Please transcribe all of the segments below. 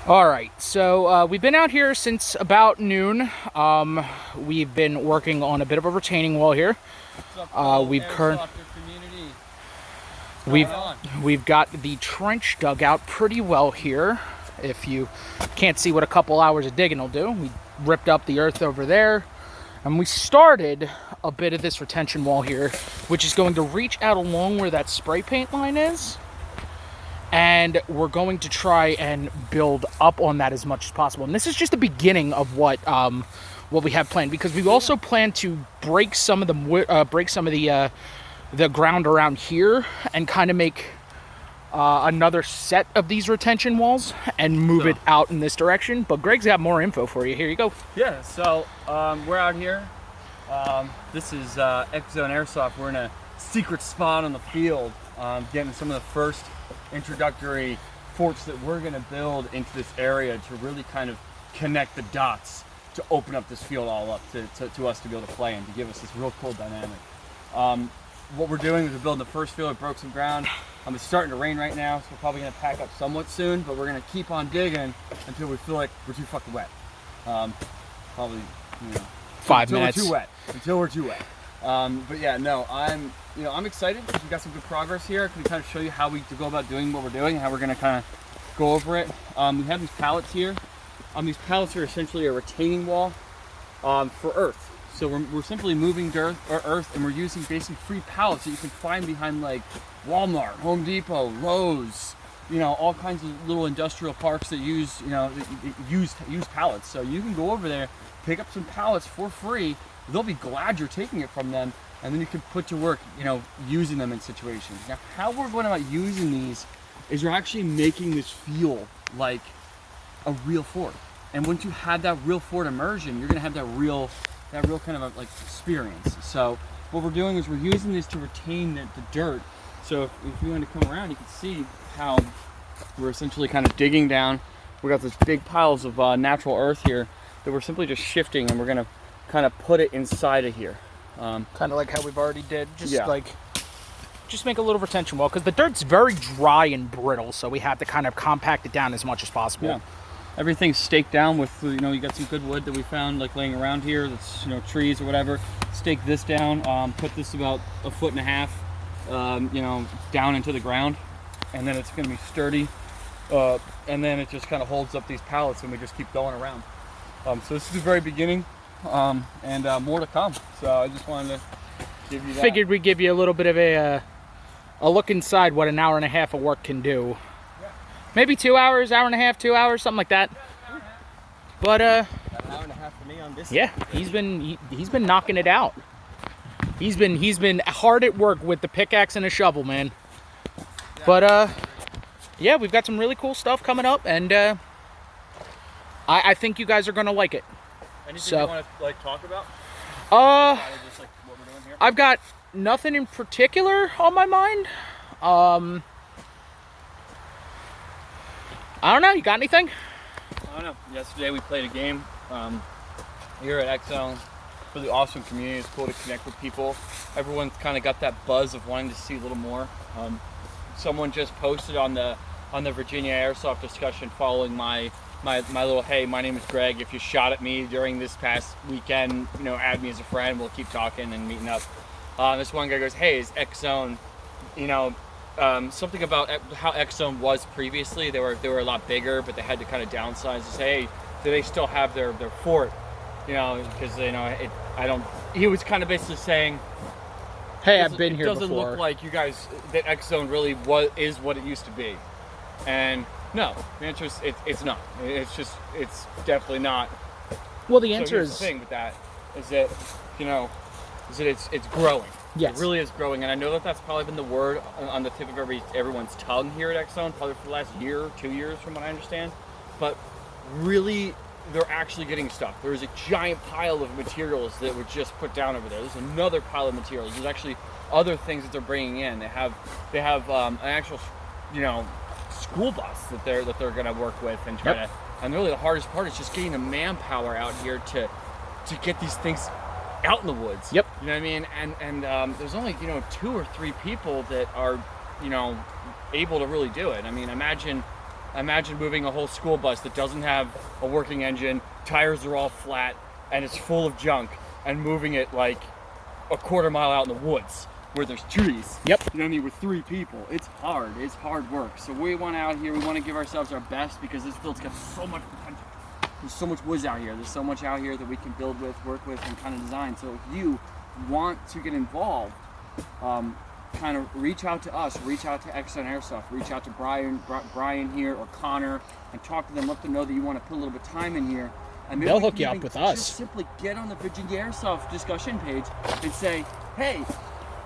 All right, so we've been out here since about noon. We've been working on a bit of a retaining wall here. What's up, fellow We've current Airsofter community? What's we've going on? we've got the trench dug out pretty well here. If you can't see what a couple hours of digging will do, we ripped up the earth over there, and we started a bit of this retention wall here, which is going to reach out along where that spray paint line is. And we're going to try and build up on that as much as possible. And this is just the beginning of what we have planned, because we also plan to break some of the ground around here and kind of make another set of these retention walls and move it out in this direction. But Greg's got more info for you. Here you go. Yeah, so we're out here. This is X Zone Airsoft. We're in a secret spot on the field, getting some of the first introductory forts that we're going to build into this area to really kind of connect the dots to open up this field all up to us to be able to play in, to give us this real cool dynamic. What we're doing is we're building the first field. We broke some ground. It's starting to rain right now, so we're probably going to pack up somewhat soon, but we're going to keep on digging until we feel like we're too fucking wet. Probably, 5 minutes. Until we're too wet. But yeah, no, I'm excited because we got some good progress here. I can kind of show you how we go about doing what we're doing and how we're going to kind of go over it. We have these pallets here. These pallets are essentially a retaining wall for earth. So we're simply moving dirt or earth, and we're using basically free pallets that you can find behind like Walmart, Home Depot, Lowe's, all kinds of little industrial parks that use pallets. So you can go over there, pick up some pallets for free. They'll be glad you're taking it from them, and then you can put to work, using them in situations. Now, how we're going about using these is you're actually making this feel like a real fort. And once you have that real fort immersion, you're going to have that real kind of like experience. So what we're doing is we're using this to retain the dirt. So if you want to come around, you can see how we're essentially kind of digging down. We got these big piles of natural earth here that we're simply just shifting, and we're going to kind of put it inside of here. Kind of like how we've already did. Just make a little retention wall, because the dirt's very dry and brittle, so we have to kind of compact it down as much as possible. Yeah. Everything's staked down with, you got some good wood that we found like laying around here, that's, trees or whatever. Stake this down, put this about 1.5 feet, down into the ground, and then it's going to be sturdy. And then it just kind of holds up these pallets, and we just keep going around. So this is the very beginning, and more to come. So I just wanted to give you that. Figured we'd give you a little bit of a look inside what an hour and a half of work can do. Maybe 2 hours, hour and a half, 2 hours, something like that. But about an hour and a half for me on this. Yeah, he's been knocking it out. He's been hard at work with the pickaxe and a shovel, man. But yeah, we've got some really cool stuff coming up, and I think you guys are gonna like it. Anything you want to talk about? Just like what we're doing here? I've got nothing in particular on my mind. I don't know. You got anything? I don't know. Yesterday we played a game here at X Zone. Really awesome community. It's cool to connect with people. Everyone's kind of got that buzz of wanting to see a little more. Someone just posted on the Virginia Airsoft discussion following my little, hey, my name is Greg. If you shot at me during this past weekend, add me as a friend. We'll keep talking and meeting up. This one guy goes, hey, is X Zone, something about how X Zone was previously. They were a lot bigger, but they had to kind of downsize and say, hey, do they still have their fort? Because he was kind of basically saying, hey, I've been here before. It doesn't look like you guys, that X Zone really is what it used to be. And no, the answer is it's not. It's definitely not. Well, the answer is, the thing with that is that it's growing. Yes. It really is growing, and I know that that's probably been the word on the tip of everyone's tongue here at X Zone, probably for the last year or 2 years, from what I understand. But really, they're actually getting stuff. There's a giant pile of materials that were just put down over there. There's another pile of materials. There's actually other things that they're bringing in. They have an actual, school bus that they're going to work with and try to. And really, the hardest part is just getting the manpower out here to get these things out in the woods. Yep. You know what I mean? And there's only 2 or 3 people that are able to really do it. I mean, imagine Imagine moving a whole school bus that doesn't have a working engine, tires are all flat, and it's full of junk, and moving it like a quarter mile out in the woods where there's trees. Yep. You know what I mean? With 3 people. It's hard. It's hard work. So we want out here, we want to give ourselves our best because this field's got so much potential. There's so much woods out here. There's so much out here that we can build with, work with, and kind of design. So if you want to get involved, kind of reach out to us, reach out to X Airsoft, reach out to Brian here or Connor, and talk to them. Let them know that you want to put a little bit of time in here. And maybe they'll hook you up with us. Just simply get on the Virginia Airsoft discussion page and say, hey,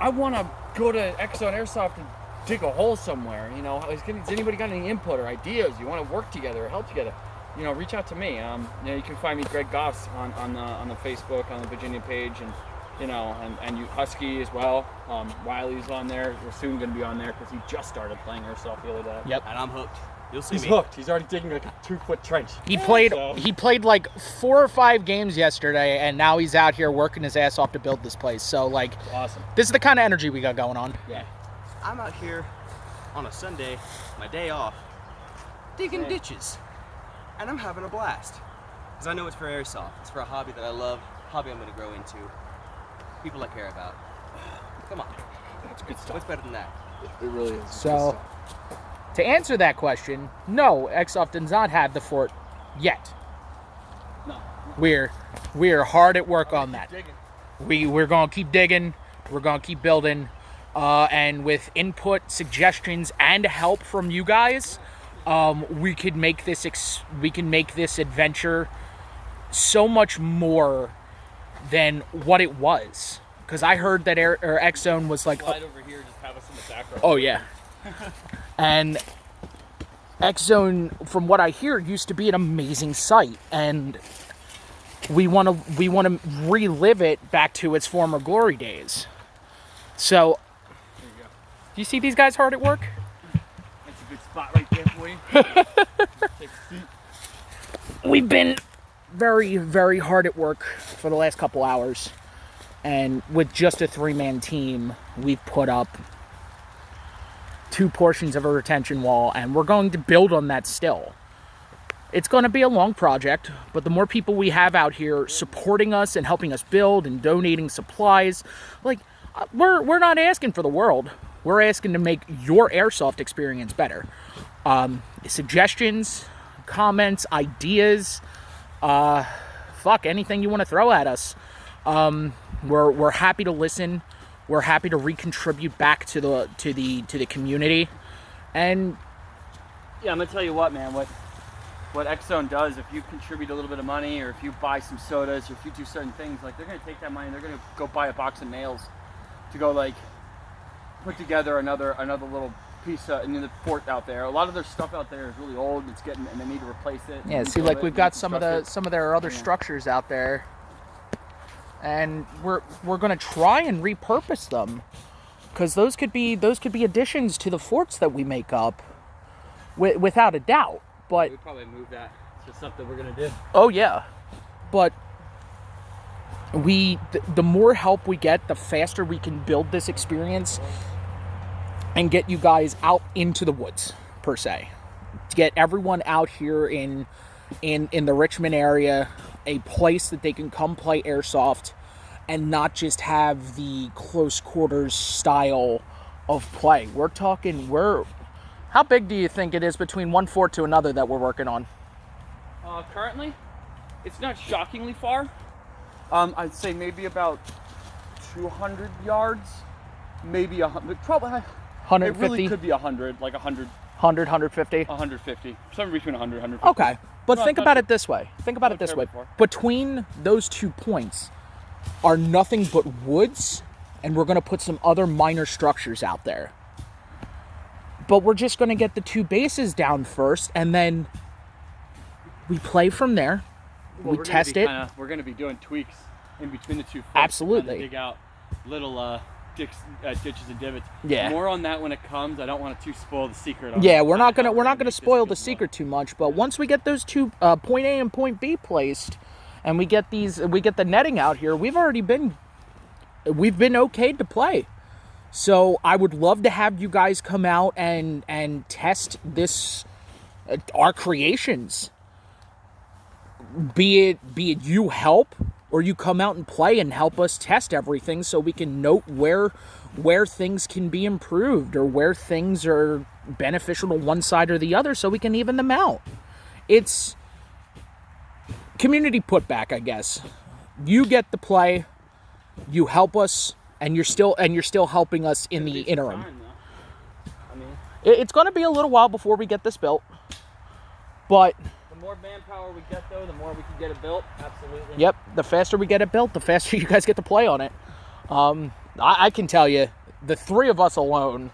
I want to go to X Airsoft and dig a hole somewhere. You know, has anybody got any input or ideas? You want to work together or help together? You know, reach out to me. You know, you can find me Greg Goss on the Facebook, on the Virginia page, and you know, and you Husky as well. Wiley's on there. We're soon going to be on there because he just started playing airsoft the other day. Yep. And I'm hooked. You'll see He's me. hooked. He's already digging like a 2-foot trench. He played like 4 or 5 games yesterday, and now he's out here working his ass off to build this place. So like, Awesome. this is the kind of energy we got going on. Yeah. I'm out here on a Sunday, my day off, digging Same. ditches. And I'm having a blast. Because I know it's for airsoft. It's for a hobby that I love, hobby I'm going to grow into. People I care about. Come on. That's good stuff. What's better than that? It really is. So, to answer that question, no, Xsoft does not have the fort yet. No. We're hard at work on that. Digging. We're gonna keep digging. We're gonna keep building, and with input, suggestions, and help from you guys, we could make this adventure so much more than what it was. Because I heard that X Zone was like, Slide over here, just have us in the background. oh yeah, and X Zone, from what I hear, used to be an amazing site, and we want to relive it back to its former glory days. So, There you go. do you see these guys hard at work? That's a good spot right there for you. Take a seat. We've been very, very hard at work for the last couple hours, and with just a 3-man team, we've put up 2 portions of a retention wall, and we're going to build on that still. It's going to be a long project, but the more people we have out here supporting us and helping us build and donating supplies, like, we're not asking for the world. We're asking to make your airsoft experience better. Suggestions, comments, ideas, anything you want to throw at us. We're happy to listen. We're happy to recontribute back to the community. And Yeah, I'm gonna tell you what, man. What X Zone does, if you contribute a little bit of money, or if you buy some sodas, or if you do certain things, like they're gonna take that money and they're gonna go buy a box of nails to go like put together another little piece in the fort out there. A lot of their stuff out there is really old. And they need to replace it. yeah, see, like we've got some of their other structures out there, and we're gonna try and repurpose them, because those could be additions to the forts that we make up, without a doubt. But we probably move that. It's just something we're gonna do. oh yeah, but the more help we get, the faster we can build this experience and get you guys out into the woods, per se. To get everyone out here in the Richmond area, a place that they can come play airsoft and not just have the close quarters style of play. How big do you think it is between one fort to another that we're working on? Currently, it's not shockingly far. I'd say maybe about 200 yards, maybe 100. Probably. 150? It really could be 100, like 100. 100, 150? 150. Somewhere between 100 and 150. Okay, but No, think not about too- it this way. not terribly far. Between those 2 points are nothing but woods, and we're going to put some other minor structures out there. But we're just going to get the 2 bases down first, and then we play from there. Well, we test it. We're going to be doing tweaks in between the 2 forts. Absolutely. To dig out little ditches and divots. Yeah. More on that when it comes. I don't want to spoil the secret. On Yeah, we're not how gonna make this spoil good the as secret too much. But once we get those 2 point A and point B placed, and we get the netting out here, we've been okayed to play. So I would love to have you guys come out and test this our creations. Be it you help, or you come out and play and help us test everything so we can note where things can be improved, or where things are beneficial to one side or the other so we can even them out. It's community putback, I guess. You get the play, you help us, and you're still helping us in the interim. It's going to be a little while before we get this built, but the more manpower we get, though, the more we can get it built. Absolutely. Yep, the faster we get it built, the faster you guys get to play on it. I can tell you, the three of us alone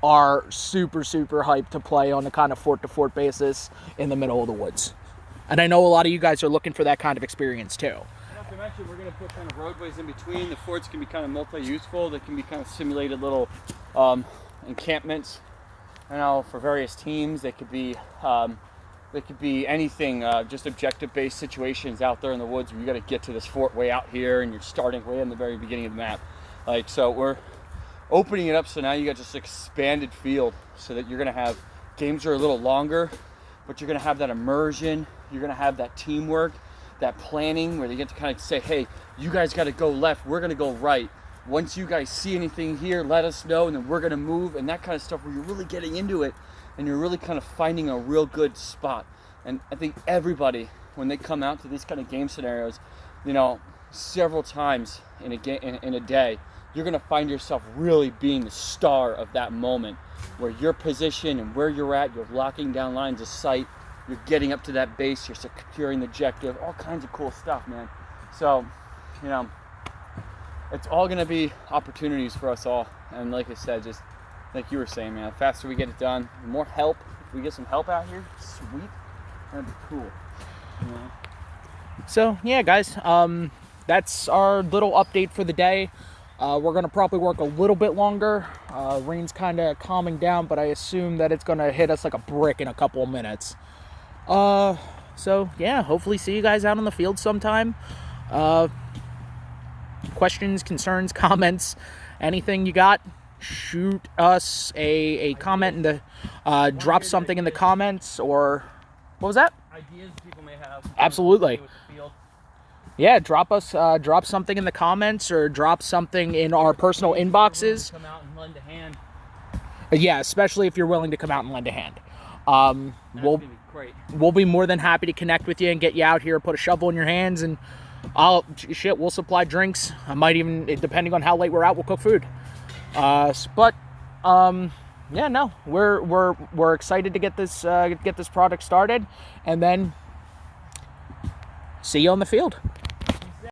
are super, super hyped to play on a kind of fort-to-fort basis in the middle of the woods. And I know a lot of you guys are looking for that kind of experience too. Not to mention, we're going to put kind of roadways in between. The forts can be kind of multi-useful. They can be kind of simulated little encampments, you know, for various teams. They could be anything, just objective-based situations out there in the woods where you got to get to this fort way out here, and you're starting way in the very beginning of the map. Like, so we're opening it up so now you got this expanded field, so that you're going to have games that are a little longer, but you're going to have that immersion. You're going to have that teamwork, that planning, where they get to kind of say, hey, you guys got to go left, we're going to go right. Once you guys see anything here, let us know, and then we're going to move, and that kind of stuff, where you're really getting into it and you're really kind of finding a real good spot. And I think everybody, when they come out to these kind of game scenarios, you know, several times in a day, you're going to find yourself really being the star of that moment, where your position and where you're at, you're locking down lines of sight, you're getting up to that base, you're securing the objective, all kinds of cool stuff, man. So, you know, it's all going to be opportunities for us all. And like I said, just like you were saying, man, the faster we get it done, the more help, if we get some help out here, sweet, that'd be cool. You know? So, yeah, guys, that's our little update for the day. We're going to probably work a little bit longer. Rain's kind of calming down, but I assume that it's going to hit us like a brick in a couple of minutes. So, yeah, hopefully see you guys out on the field sometime. Questions, concerns, comments, anything you got, shoot us a comment in the, drop something in the comments, or, what was that? Ideas people may have. Absolutely. Yeah, drop something in the comments, or drop something in our personal inboxes. Come out and lend a hand. Yeah, especially if you're willing to come out and lend a hand. We'll be more than happy to connect with you and get you out here, put a shovel in your hands, and we'll supply drinks. I might even, depending on how late we're out, we'll cook food. Yeah, no, we're excited to get this product started, and then see you on the field.